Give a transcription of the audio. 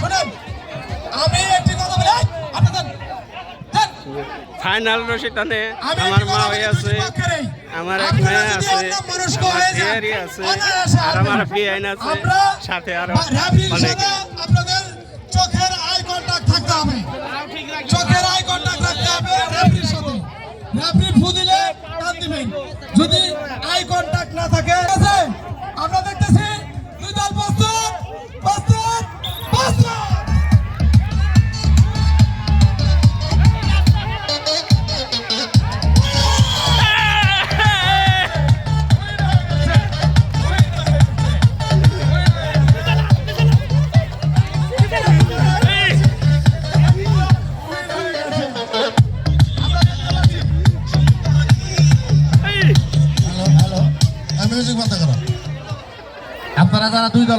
শুনেন আমি একটি কথা বলি আপনাদের ফাইনাল রশি টানে আমার মা হয়ে আছে, আমার এক মেয়ে আছে, আমার বিয়েরই আছে, আর আমার বিআইন আছে, সাথে আরো অনেকে। আপনাদের চোখের আই কন্টাক্ট থাকতে হবে, চোখের আই কন্টাক্ট রাখতে হবে রেফারির সাথে। রেফারি ফু দিলে টান দিবেন, যদি আই কন্টাক্ট না থাকে আমরা দেখতেছি দুই দল প্রস্তুত প্রস্তুত প্রস্তুত। মিউজিক বন্ধ করো। আপনারা যারা দুই দল